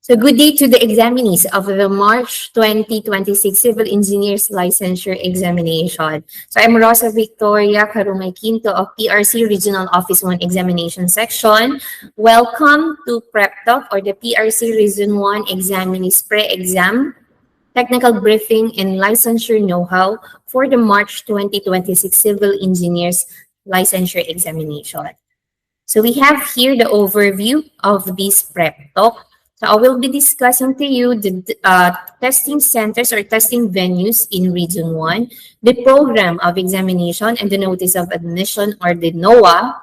So good day to the examinees of the March 2026 Civil Engineers Licensure Examination. So I'm Rosa Victoria Carumay Quinto of PRC Regional Office 1 Examination Section. Welcome to Prep Talk or the PRC Region 1 Examinees Pre-Exam Technical Briefing and Licensure Know-How for the March 2026 Civil Engineers Licensure Examination. So we have here the overview of this Prep Talk. So I will be discussing to you the testing centers or testing venues in Region 1, the program of examination and the notice of admission or the NOAA,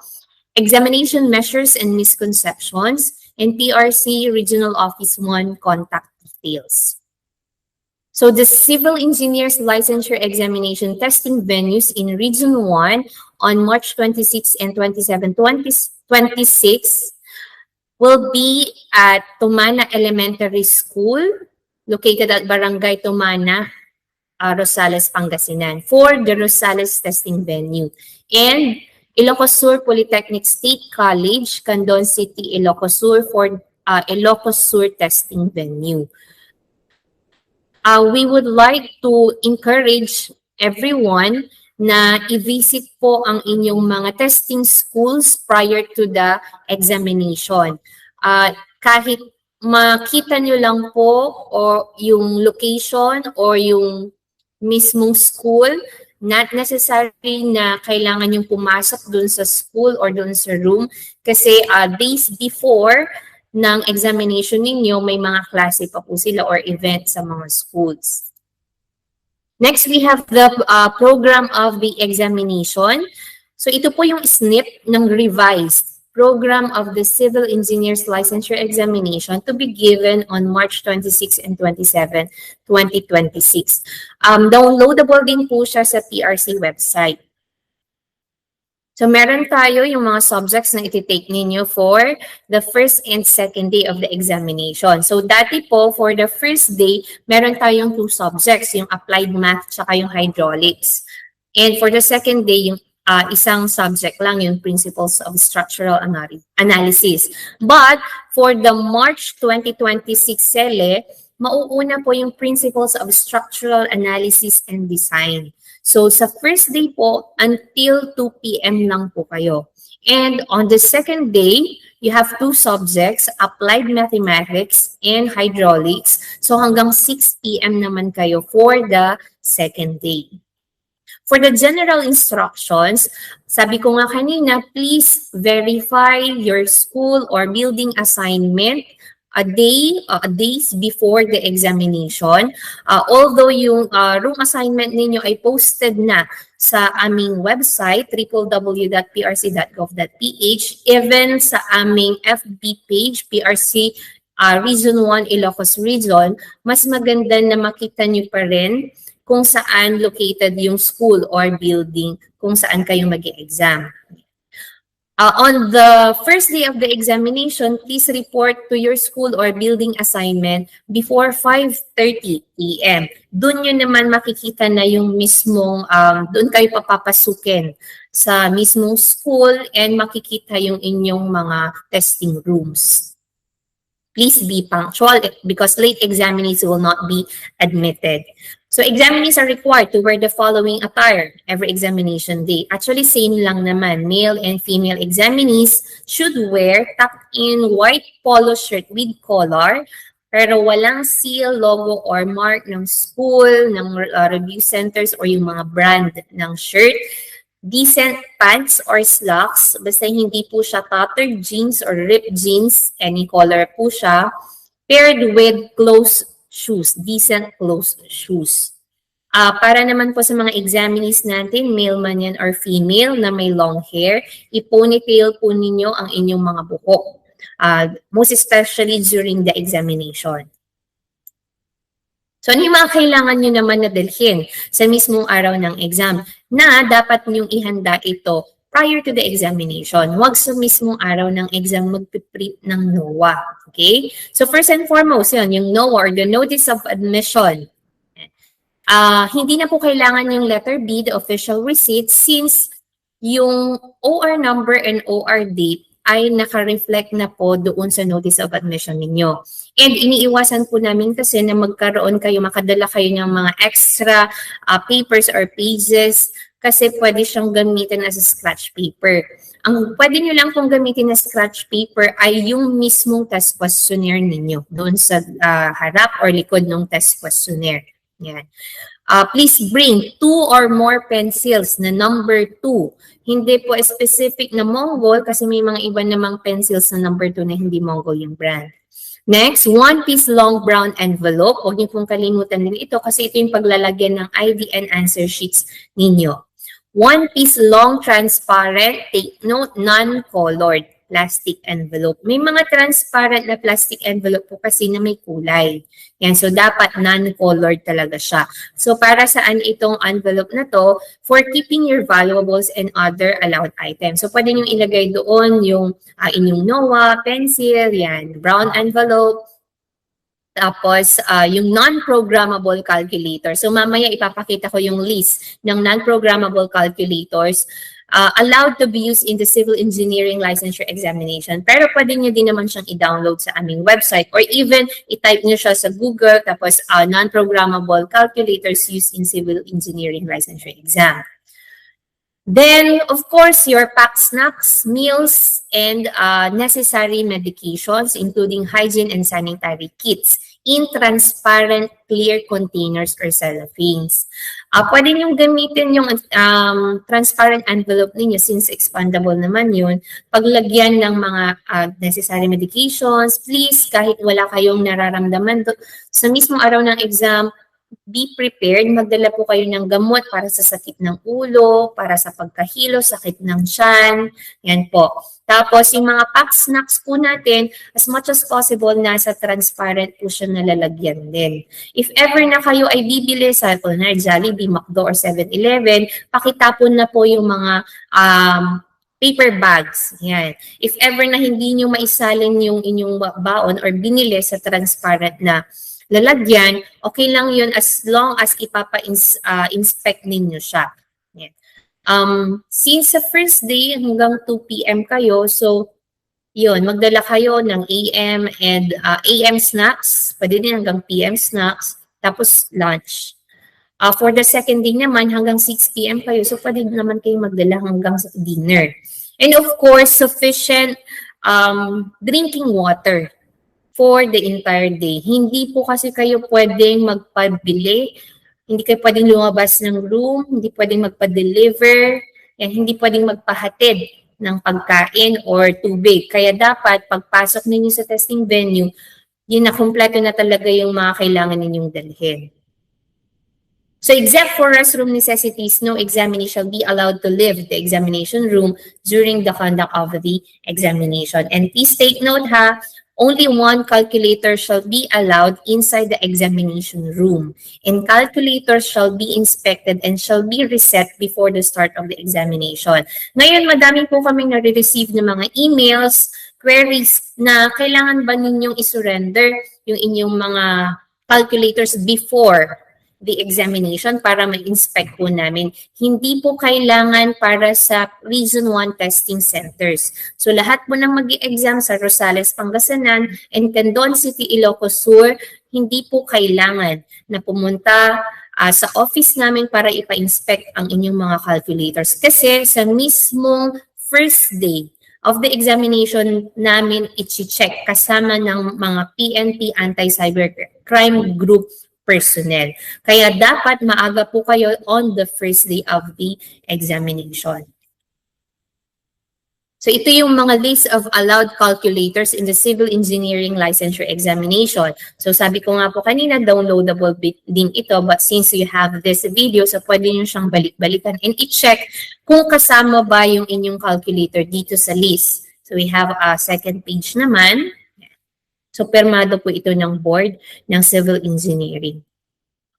examination measures and misconceptions, and PRC Regional Office 1 contact details. So the Civil Engineers Licensure Examination testing venues in Region 1 on March 26 and 27, 2026 will be at Tumana Elementary School, located at Barangay Tumana, Rosales, Pangasinan, for the Rosales testing venue. And Ilocos Sur Polytechnic State College, Candon City, Ilocos Sur for Ilocos Sur testing venue. We would like to encourage everyone na i-visit po ang inyong mga testing schools prior to the examination. Kahit makita nyo lang po o yung location or yung mismong school, not necessary na kailangan yung pumasok dun sa school or dun sa room kasi days before ng examination ninyo, may mga klase pa po sila or event sa mga schools. Next, we have the program of the examination. So ito po yung snip ng revised program of the Civil Engineers Licensure Examination to be given on March 26 and 27, 2026. Downloadable din po siya sa PRC website. So meron tayo yung mga subjects na iti-take ninyo for the first and second day of the examination. So dati po, for the first day, meron tayong two subjects, yung applied math tsaka yung hydraulics. And for the second day, yung isang subject lang, yung principles of structural analysis. But for the March 2026 SELE, mauuna po yung principles of structural analysis and design. So sa first day po, until 2 p.m. lang po kayo. And on the second day, you have two subjects, applied mathematics and hydraulics. So hanggang 6 p.m. naman kayo for the second day. For the general instructions, sabi ko nga kanina, please verify your school or building assignment days before the examination. Although yung room assignment ninyo ay posted na sa aming website, www.prc.gov.ph, even sa aming FB page, PRC Region 1 Ilocos Region, mas maganda na makita nyo pa rin kung saan located yung school or building kung saan kayo mag-exam. On the first day of the examination, please report to your school or building assignment before 5:30 p.m. Doon nyo naman makikita na yung mismong, doon kayo papapasukin sa mismong school and makikita yung inyong mga testing rooms. Please be punctual because late examinees will not be admitted. So examinees are required to wear the following attire every examination day. Actually, same lang naman. Male and female examinees should wear tucked-in white polo shirt with collar, pero walang seal, logo, or mark ng school, ng review centers, or yung mga brand ng shirt. Decent pants or slacks, basta hindi po siya tattered jeans or ripped jeans, any color po siya, paired with closed shoes, decent closed shoes. Para naman po sa mga examinees natin, male man yan or female na may long hair, i-ponytail po ninyo ang inyong mga buhok, most especially during the examination. So, ano yung mga kailangan nyo naman na dalhin sa mismong araw ng exam na dapat nyong ihanda ito prior to the examination? Huwag sa mismong araw ng exam magpiprint ng NOAA. Okay? So, first and foremost, yun, yung NOAA or the Notice of Admission. Hindi na po kailangan yung letter B, the official receipt, since yung OR number and OR date ay naka-reflect na po doon sa notice of admission ninyo. And iniiwasan po namin kasi na makadala kayo ng mga extra papers or pages kasi pwede siyang gamitin as a scratch paper. Ang pwede nyo lang pong gamitin na scratch paper ay yung mismong test questionnaire ninyo doon sa harap or likod ng test questionnaire. Yan. Please bring 2 or more pencils na number 2. Hindi po specific na Mongol kasi may mga iba namang pencils na number 2 na hindi Mongol yung brand. Next, 1 piece long brown envelope. Huwag niyo pong kalimutan din ito kasi ito yung paglalagyan ng ID and answer sheets ninyo. 1 piece long transparent, take note, non-colored plastic envelope. May mga transparent na plastic envelope po kasi na may kulay. Yan, so dapat non-colored talaga siya. So para saan itong envelope na to? For keeping your valuables and other allowed items. So pwede nyo ilagay doon yung inyong NOA, pencil, yan, brown envelope. Tapos, yung non-programmable calculator. So, mamaya ipapakita ko yung list ng non-programmable calculators allowed to be used in the civil engineering licensure examination. Pero pwede nyo din naman siyang i-download sa aming website or even i-type nyo siya sa Google tapos non-programmable calculators used in civil engineering licensure exam. Then, of course, your packed snacks, meals, and necessary medications, including hygiene and sanitary kits in transparent, clear containers or cellophanes. Pwede niyong gamitin yung transparent envelope ninyo since expandable naman yun. Paglagyan ng mga necessary medications, please, kahit wala kayong nararamdaman sa mismong araw ng exam, be prepared. Magdala po kayo ng gamot para sa sakit ng ulo, para sa pagkahilo, sakit ng tiyan. Yan po. Tapos, yung mga packed snacks po natin, as much as possible, nasa transparent po siya nalalagyan din. If ever na kayo ay bibili sa Jollibee, McDo, or 7-Eleven, pakitapon na po yung mga paper bags. Yan. If ever na hindi nyo maisalin yung inyong baon or binili sa transparent na lalagyan, okay lang yun as long as ipapa-inspect ninyo siya. Yeah. Since sa first day hanggang 2 p.m. kayo, so yun, magdala kayo ng AM and AM snacks, pwede din hanggang PM snacks, tapos lunch. For the second day naman, hanggang 6 p.m. kayo, so pwede naman kayo magdala hanggang sa dinner. And of course, sufficient drinking water for the entire day. Hindi po kasi kayo pwedeng magpabili, hindi kayo pwedeng lumabas ng room, hindi pwedeng magpa-deliver, hindi pwedeng magpahatid ng pagkain or tubig. Kaya dapat pagpasok ninyo sa testing venue, yun na kumpleto na talaga yung mga kailangan ninyong dalhin. So except for restroom necessities, no examinee shall be allowed to leave the examination room during the conduct of the examination. And please take note only 1 calculator shall be allowed inside the examination room. And calculators shall be inspected and shall be reset before the start of the examination. Ngayon, madami po kaming nare-receive ng mga emails, queries na kailangan ba ninyong isurrender yung inyong mga calculators before the examination para ma-inspect po namin. Hindi po kailangan para sa Region 1 testing centers. So lahat po ng mag-i-exam sa Rosales, Pangasinan and Candon City, Ilocos Sur, hindi po kailangan na pumunta sa office namin para ipa-inspect ang inyong mga calculators. Kasi sa mismong first day of the examination namin i-check kasama ng mga PNP Anti-Cybercrime Group personnel. Kaya dapat maaga po kayo on the first day of the examination. So ito yung mga list of allowed calculators in the civil engineering licensure examination. So sabi ko nga po kanina, downloadable din ito, but since you have this video, so pwede nyo siyang balik-balikan and i-check kung kasama ba yung inyong calculator dito sa list. So we have a second page naman. So, permado po ito ng board ng civil engineering.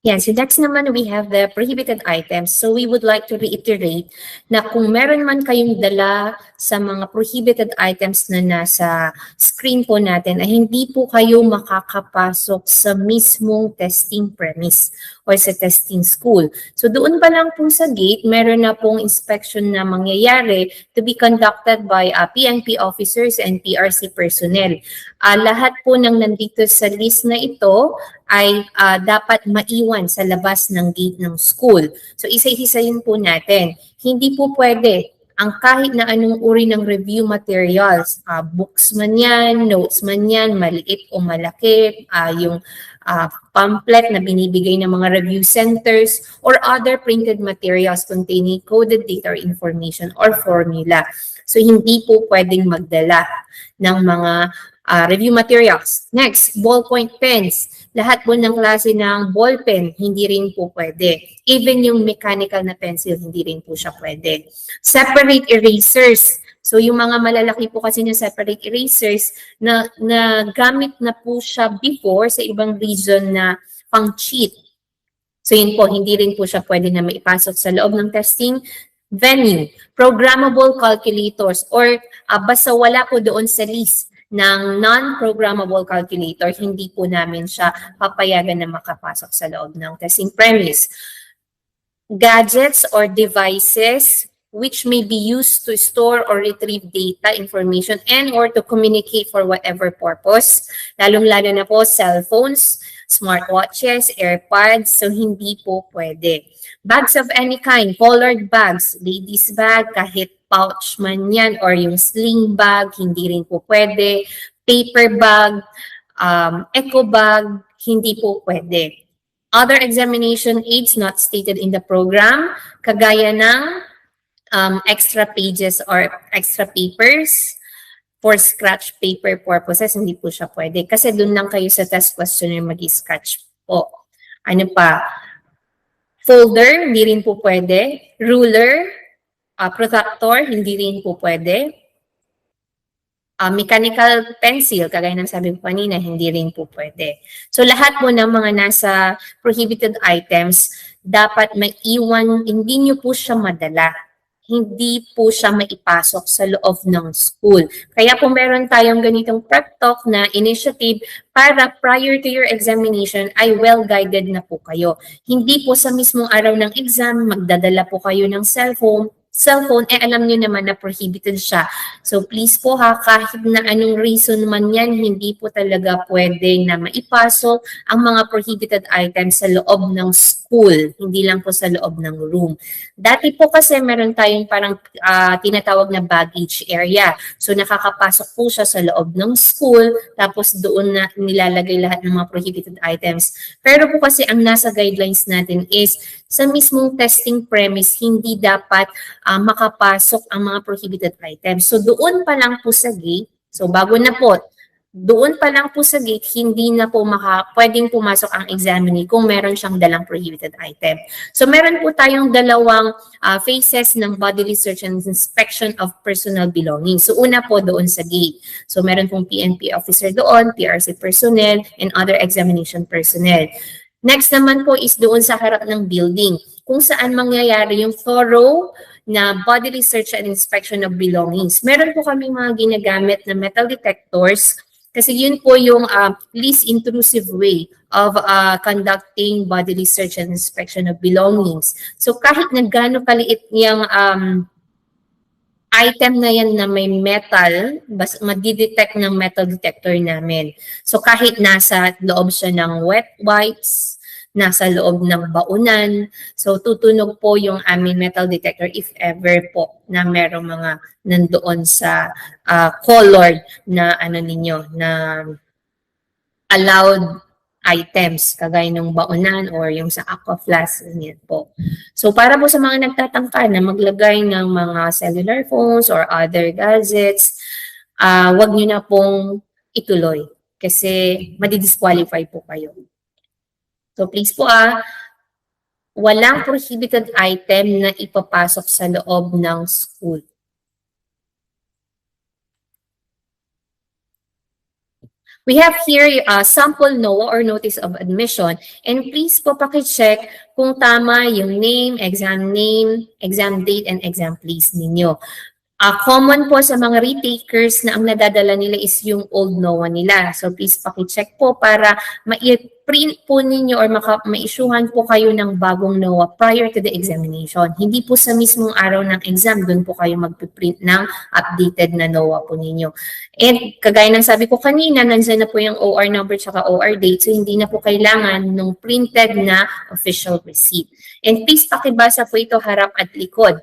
Yan, so next naman we have the prohibited items. So, we would like to reiterate na kung meron man kayong dala sa mga prohibited items na nasa screen po natin, ay hindi po kayo makakapasok sa mismong testing premise or or sa testing school. So doon pa lang po sa gate, meron na pong inspection na mangyayari to be conducted by PNP officers and PRC personnel. Lahat po ng nandito sa list na ito ay dapat maiwan sa labas ng gate ng school. So isa-isayin po natin. Hindi po pwede ang kahit na anong uri ng review materials, books man yan, notes man yan, maliit o malaki, yung pamphlet na binibigay ng mga review centers, or other printed materials containing coded data or information or formula. So hindi po pwedeng magdala ng mga review materials. Next, ballpoint pens. Lahat po ng klase ng ballpen, hindi rin po pwede. Even yung mechanical na pencil, hindi rin po siya pwede. Separate erasers. So yung mga malalaki po kasi na separate erasers na gamit na po siya before sa ibang region na pang cheat. So yun po, hindi rin po siya pwede na maipasok sa loob ng testing venue. Programmable calculators or basta wala po doon sa list ng non-programmable calculator, hindi po namin siya papayagan na makapasok sa loob ng testing premise. Gadgets or devices which may be used to store or retrieve data, information, and or to communicate for whatever purpose. Lalong-lalo na po cellphones, smartwatches, AirPods, so hindi po pwede. Bags of any kind, colored bags, ladies bag, kahit pouch man yan, or yung sling bag, hindi rin po pwede. Paper bag, eco bag, hindi po pwede. Other examination aids not stated in the program, kagaya ng extra pages or extra papers for scratch paper purposes, hindi po siya pwede. Kasi doon lang kayo sa test questionnaire mag-scratch po. Ano pa? Folder, hindi rin po pwede. Ruler, protractor, hindi rin po pwede. Mechanical pencil, kagaya ng sabi ko kanina, hindi rin po pwede. So lahat po ng mga nasa prohibited items, dapat maiwan, hindi nyo po siya madala. Hindi po siya maipasok sa loob ng school. Kaya po meron tayong ganitong prep talk na initiative para prior to your examination ay well-guided na po kayo. Hindi po sa mismong araw ng exam, magdadala po kayo ng cellphone, alam nyo naman na prohibited siya. So please po kahit na anong reason man yan, hindi po talaga pwede na maipasok ang mga prohibited items sa loob ng school, hindi lang po sa loob ng room. Dati po kasi meron tayong parang tinatawag na baggage area. So nakakapasok po siya sa loob ng school, tapos doon na nilalagay lahat ng mga prohibited items. Pero po kasi ang nasa guidelines natin is sa mismong testing premise, hindi dapat makapasok ang mga prohibited items. So doon pa lang po sa gate, so bago na po, doon pa lang po sa gate, hindi na po pwedeng pumasok ang examinee kung meron siyang dalang prohibited item. So meron po tayong dalawang phases ng bodily search and inspection of personal belongings. So una po doon sa gate. So meron pong PNP officer doon, PRC personnel, and other examination personnel. Next naman po is doon sa harap ng building, kung saan mangyayari yung thorough na bodily search and inspection of belongings. Meron po kami mga ginagamit na metal detectors kasi yun po yung least intrusive way of conducting bodily search and inspection of belongings. So kahit na gaano kaliit yung item na yan na may metal, madidetect ng metal detector namin. So kahit nasa loob siya ng wet wipes, nasa loob ng baunan, so tutunog po yung aming metal detector if ever po na merong mga nandoon sa colored na ninyo, na allowed items, kagaya ng baunan or yung sa aqua flask, ganyan po. So para po sa mga nagtatangka na maglagay ng mga cellular phones or other gadgets, wag nyo na pong ituloy kasi madi-disqualify po kayo. So please po walang prohibited item na ipapasok sa loob ng school. We have here a sample NOA or Notice of Admission, and please po paki-check kung tama yung name, exam date, and exam place ninyo. Common po sa mga retakers na ang nadadala nila is yung old NOAA nila. So please paki-check po para ma-print po ninyo or ma-issuehan po kayo ng bagong NOAA prior to the examination. Hindi po sa mismong araw ng exam, doon po kayo mag-print ng updated na NOAA po ninyo. And kagaya ng sabi ko kanina, nandyan na po yung OR number tsaka OR date. So hindi na po kailangan nung printed na official receipt. And please pakibasa po ito harap at likod.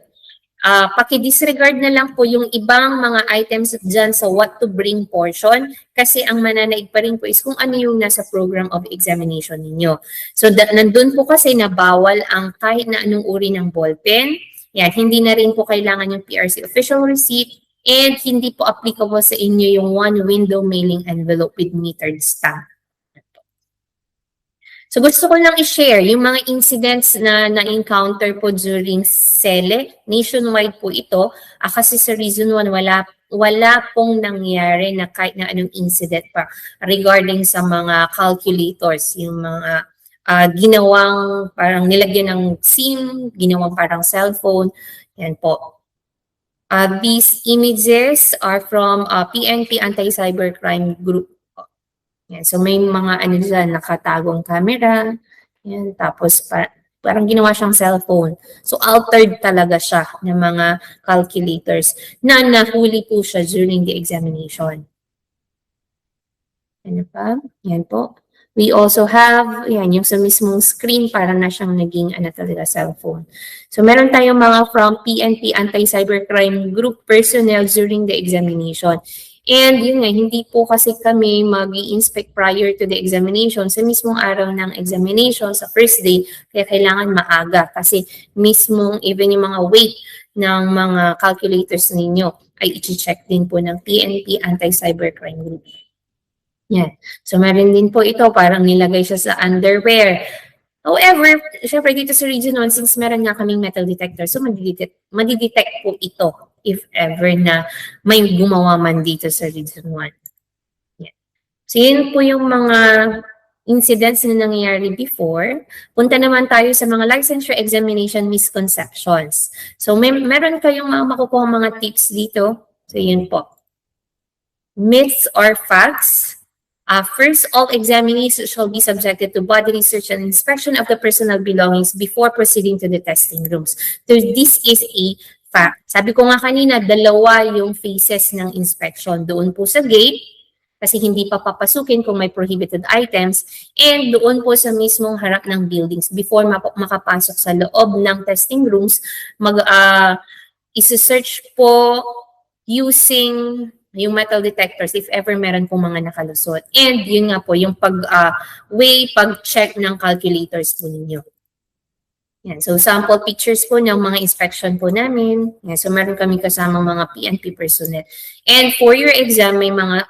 Paki-disregard na lang po yung ibang mga items dyan sa what to bring portion kasi ang mananaig pa rin po is kung ano yung nasa program of examination ninyo. So nandun po kasi na bawal ang kahit na anong uri ng ballpen. Yan, hindi na rin po kailangan yung PRC official receipt and hindi po applicable sa inyo yung one window mailing envelope with metered stamp. So gusto ko lang i-share yung mga incidents na na-encounter po during SELE. Nationwide po ito. Kasi sa Reason 1, wala pong nangyari na kahit na anong incident pa regarding sa mga calculators, yung mga ginawang parang nilagyan ng SIM, ginawang parang cellphone. Yan po. These images are from PNP Anti-Cybercrime Group. Yan. So may mga ano dyan, nakatagong camera. Yan. Tapos parang ginawa siyang cellphone. So altered talaga siya ng mga calculators na nahuli po siya during the examination. Ano pa? Yan po. We also have, yan, yung sa mismong screen, para na siyang naging ano talaga, cellphone. So meron tayong mga from PNP Anti-Cybercrime Group personnel during the examination. And yun nga, hindi po kasi kami mag-i-inspect prior to the examination sa mismong araw ng examination, sa first day, kaya kailangan maaga kasi mismong even yung mga weight ng mga calculators ninyo ay i-check din po ng PNP Anti-Cybercrime Group. Yan. So meron din po ito, parang nilagay siya sa underwear. However, syempre dito sa Region 1, since meron nga kaming metal detector, so madidetect po ito if ever na may gumawa man dito sa Region 1. Yeah. So yun po yung mga incidents na nangyayari before. Punta naman tayo sa mga licensure examination misconceptions. So meron kayong mga makukuha mga tips dito. So yun po. Myths or facts. First, all examinees shall be subjected to bodily search and inspection of the personal belongings before proceeding to the testing rooms. So this is a fact. Sabi ko nga kanina, dalawa yung phases ng inspection. Doon po sa gate, kasi hindi pa papasukin kung may prohibited items, and doon po sa mismong harap ng buildings. Before makapasok sa loob ng testing rooms, isi-search po using yung metal detectors if ever meron pong mga nakalusot. And yun nga po, yung pag-check ng calculators po ninyo. Yan. So sample pictures po ng mga inspection po namin. Yan. So meron kami kasamang mga PNP personnel. And for your exam, may mga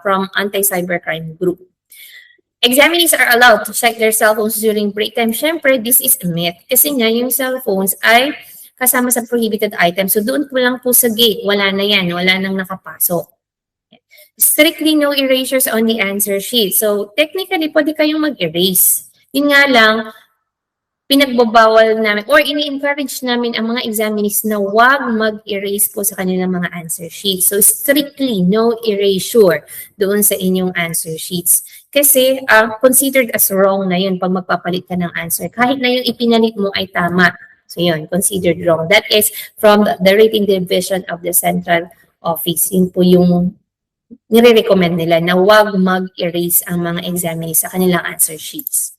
from Anti-Cybercrime Group. Examinees are allowed to check their cell phones during break time. Siyempre, this is a myth. Kasi nga yung cellphones ay kasama sa prohibited item. So doon po lang po sa gate, wala na yan, wala nang nakapasok. Strictly no erasures on the answer sheet. So technically, pwede kayong mag-erase. Yun nga lang, pinagbabawal namin or ini-encourage namin ang mga examinees na wag mag-erase po sa kanilang mga answer sheets. So strictly no erasure doon sa inyong answer sheets. Kasi considered as wrong na yun pag magpapalit ka ng answer. Kahit na yung ipinalit mo ay tama. So yun, considered wrong. That is from the rating division of the central office. Yun po yung nire-recommend nila na wag mag-erase ang mga examinees sa kanilang answer sheets.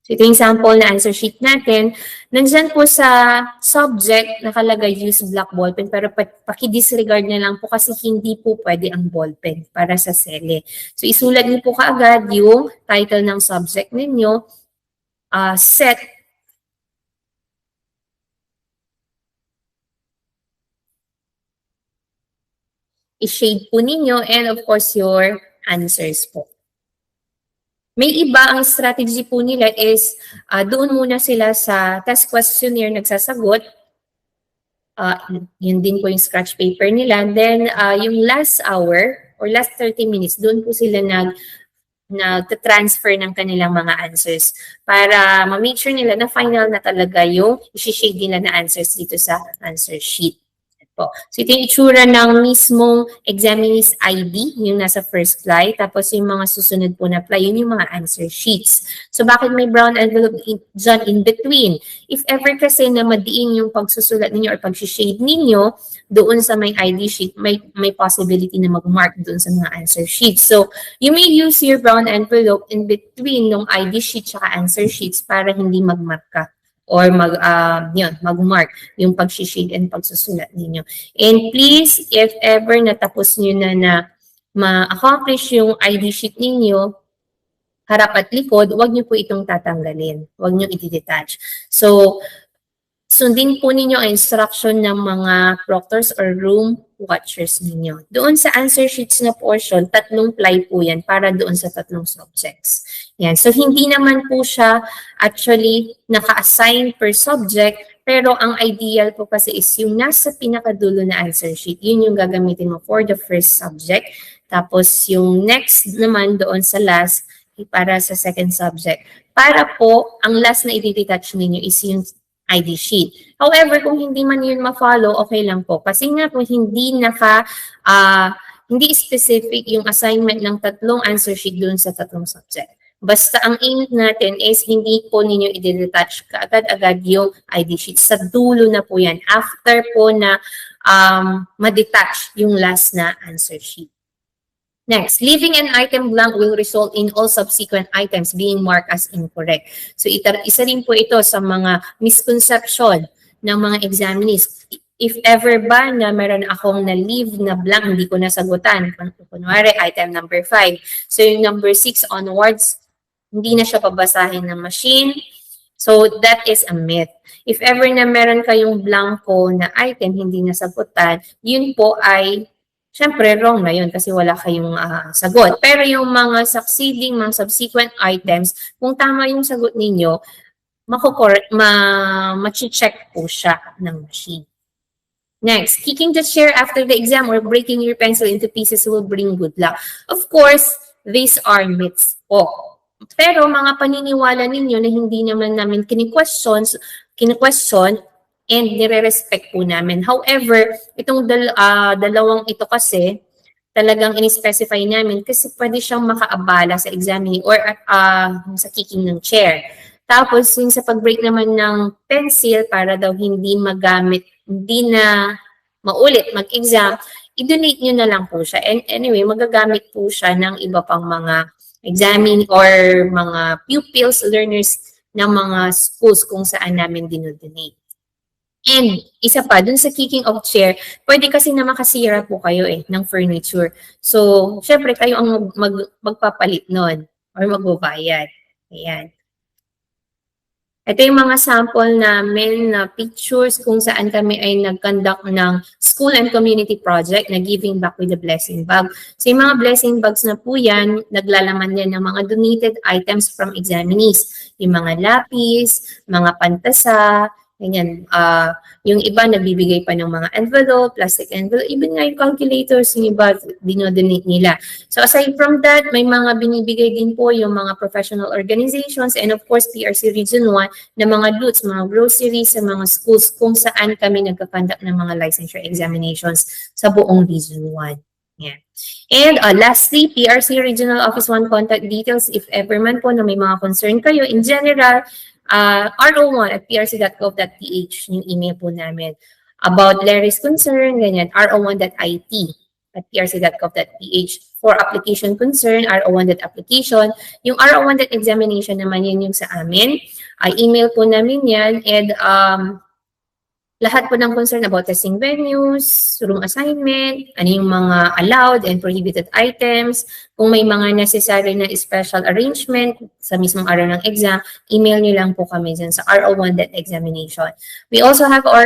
So ito yung sample na answer sheet natin. Nandyan po sa subject nakalagay use black ballpen pero paki-disregard na lang po kasi hindi po pwede ang ballpen para sa SELE. So isulat niyo po kaagad yung title ng subject ninyo, set i-shade po ninyo, and of course, your answers po. May iba, ang strategy po nila is doon muna sila sa test questionnaire nagsasagot. Yun din po yung scratch paper nila. Then, yung last hour or last 30 minutes, doon po sila nag-transfer ng kanilang mga answers para ma-make sure nila na final na talaga yung i-shade nila na answers dito sa answer sheet. po. So ito yung itsura ng mismong examinee's ID, yung nasa first fly. Tapos yung mga susunod po na fly, yun yung mga answer sheets. So bakit may brown envelope dyan in between? If ever kasi na madiin yung pagsusulat ninyo or pag-shade ninyo doon sa may ID sheet, may possibility na mag-mark doon sa mga answer sheets. So you may use your brown envelope in between ng ID sheet at answer sheets para hindi mag-mark ka or mag-mark yung pag-shade and pagsusulat ninyo. And please, if ever natapos nyo na ma-accomplish yung ID sheet ninyo, harap at likod, huwag nyo po itong tatanggalin. Huwag nyo i-detach. So, sundin po ninyo ang instruction ng mga proctors or room watchers ninyo. Doon sa answer sheets na portion, 3 ply po yan para doon sa 3 subjects. Yan. So, hindi naman po siya actually naka-assign per subject, pero ang ideal po kasi is yung nasa pinakadulo na answer sheet. Yun yung gagamitin mo for the first subject. Tapos, yung next naman doon sa last, para sa second subject. Para po, ang last na i-detach ninyo is yung ID sheet. However, kung hindi man yun ma-follow, okay lang po. Kasi nga po, hindi specific yung assignment ng 3 answer sheet doon sa 3 subject. Basta ang aim natin is hindi po ninyo i-detach kaagad-agad yung ID sheet. Sa dulo na po yan. After po na ma-detach yung last na answer sheet. Next, leaving an item blank will result in all subsequent items being marked as incorrect. So isa rin po ito sa mga misconception ng mga examinees. If ever ba na meron akong na-leave na blank, hindi ko nasagutan. Kunwari, item number 5. So yung number 6 onwards, hindi na siya pabasahin ng machine. So that is a myth. If ever na meron kayong blanco na item, hindi nasagutan, yun po ay siyempre, wrong na yun kasi wala kayong sagot. Pero yung mga succeeding, mga subsequent items, kung tama yung sagot ninyo, ma-check po siya ng machine. Next, kicking the chair after the exam or breaking your pencil into pieces will bring good luck. Of course, these are myths po. Pero mga paniniwala ninyo na hindi naman namin kini-question and nire-respect po namin. However, itong dalawang ito kasi, talagang in-specify namin kasi pwede siyang makaabala sa examining or sa kicking ng chair. Tapos, yung sa pag-break naman ng pencil para daw hindi magamit, hindi na maulit mag-exam, i-donate nyo na lang po siya. And anyway, magagamit po siya ng iba pang mga examining or mga pupils, learners ng mga schools kung saan namin dinodonate. And isa pa, dun sa kicking of chair, pwede kasi na makasira po kayo ng furniture. So, syempre kayo ang magpapalit nun or magbabayad. Ayan. Ito yung mga sample namin na pictures kung saan kami ay nag-conduct ng school and community project na Giving Back with the Blessing Bag. So yung mga blessing bags na po yan, naglalaman yan ng mga donated items from examinees. Yung mga lapis, mga pantasa, ganyan. Yung iba nagbibigay pa ng mga envelope, plastic envelope, even nga yung calculators, yung iba dinodonate nila. So aside from that, may mga binibigay din po yung mga professional organizations and of course PRC Region 1 na mga loot, mga groceries sa mga schools kung saan kami nagkakandak ng mga licensure examinations sa buong Region 1. Yeah. And lastly, PRC Regional Office 1 contact details if ever man po na may mga concern kayo. In general, ro1@prc.gov.ph yung email po namin. About Larry's concern, ganyan, ro1.it@prc.gov.ph. For application concern, ro1.application. Yung ro1.examination naman yun yung sa amin. Email po namin yan and lahat po ng concern about testing venues, room assignment, ano yung mga allowed and prohibited items, kung may mga necessary na special arrangement sa mismong araw ng exam, email nyo lang po kami dyan sa ro1.examination. We also have our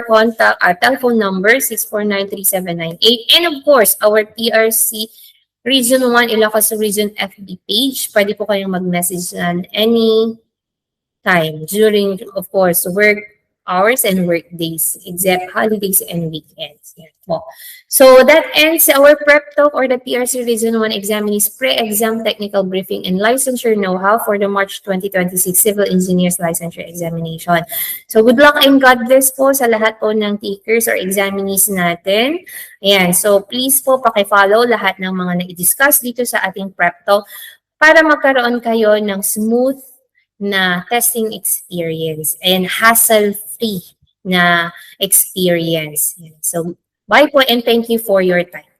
telephone number, 6493798, and of course, our PRC Region 1 Ilocos Region FB page. Pwede po kayong mag-message on any time during, of course, work hours and work days, except holidays and weekends. Yan po. So that ends our prep talk or the PRC Reason 1 examinees pre-exam technical briefing and licensure know-how for the March 2026 Civil Engineers Licensure Examination. So good luck and God bless po sa lahat po ng takers or examinees natin. Ayan, so please po pakifollow lahat ng mga na-discuss dito sa ating prep talk para magkaroon kayo ng smooth na testing experience and hassle-free na experience. So, bye po and thank you for your time.